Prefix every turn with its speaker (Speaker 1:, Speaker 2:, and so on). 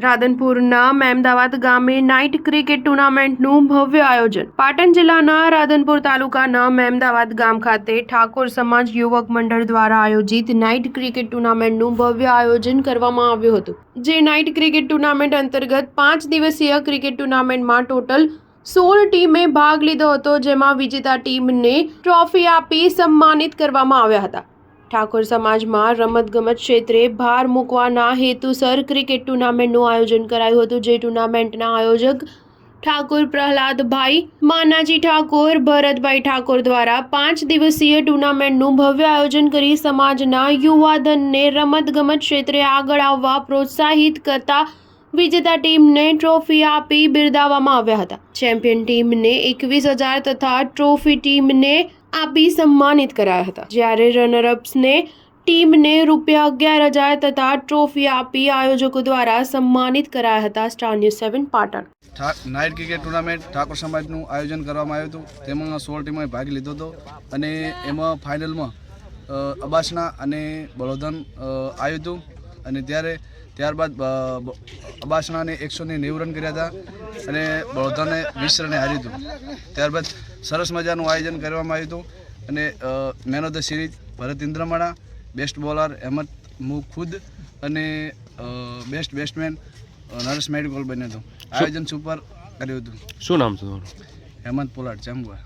Speaker 1: રાધનપુરના મહેમદાવાદ ગામે night cricket ટુર્નામેન્ટનું ભવ્ય આયોજન. પાટણ જિલ્લાના રાધનપુર તાલુકાના મહેમદાવાદ ગામ ખાતે ઠાકોર સમાજ યુવક મંડળ દ્વારા આયોજિત નાઇટ ક્રિકેટ ટુર્નામેન્ટનું ભવ્ય આયોજન કરવામાં આવ્યું હતું. જે નાઇટ ક્રિકેટ ટુર્નામેન્ટ અંતર્ગત 5 દિવસીય ક્રિકેટ ટુર્નામેન્ટમાં ટોટલ 16 ટીમે ભાગ લીધો હતો, જેમાં વિજેતા ટીમને ટ્રોફી આપી સન્માનિત કરવામાં આવ્યા હતા. ઠાકોર સમાજમાં રમતગમત ક્ષેત્રે ભાર મૂકવાના હેતુસર ક્રિકેટ ટુર્નામેન્ટનું આયોજન કરાયું હતું. જે ટુર્નામેન્ટના આયોજક ઠાકોર પ્રહલાદભાઈ માનાજી ઠાકોર ભરતભાઈ ઠાકોર દ્વારા 5 દિવસીય ટુર્નામેન્ટનું ભવ્ય આયોજન કરી સમાજના યુવાધનને રમતગમત ક્ષેત્રે આગળ આવવા પ્રોત્સાહિત કરતા વિજેતા ટીમને ટ્રોફી આપી બિરદાવવામાં આવ્યા હતા. ચેમ્પિયન ટીમને 21,000 તથા ટ્રોફી ટીમને આપી સન્માનિત કરાયા હતા. જ્યારે રનરઅપ્સને ટીમને ₹11,000 તથા ટ્રોફી આપી આયોજકો દ્વારા સન્માનિત કરાયા હતા. Star news 7 Patan.
Speaker 2: Night cricket tournament Thakor સમાજનું આયોજન કરવામાં આવ્યું હતું. તેમાં 16 ટીમોએ ભાગ લીધો હતો અને એમાં ફાઇનલમાં અબાસના અને બળોદન આવ્યું હતું અને ત્યારબાદ અબાસનાને 190 રન કર્યા હતા અને બળોદને 20 રને હાર્યું હતું. ત્યારબાદ સરસ મજાનું આયોજન કરવામાં આવ્યું હતું અને man of the series Bharat Indramana, best bowler Ahmed Mukhud અને બેસ્ટ બેટ્સમેન નરેશ મેડિકોલ બન્યો હતો. આયોજન સુપર કર્યું હતું.
Speaker 3: શું નામ છે તમારું?
Speaker 2: હેમંત પોલાડ ચાંગવા.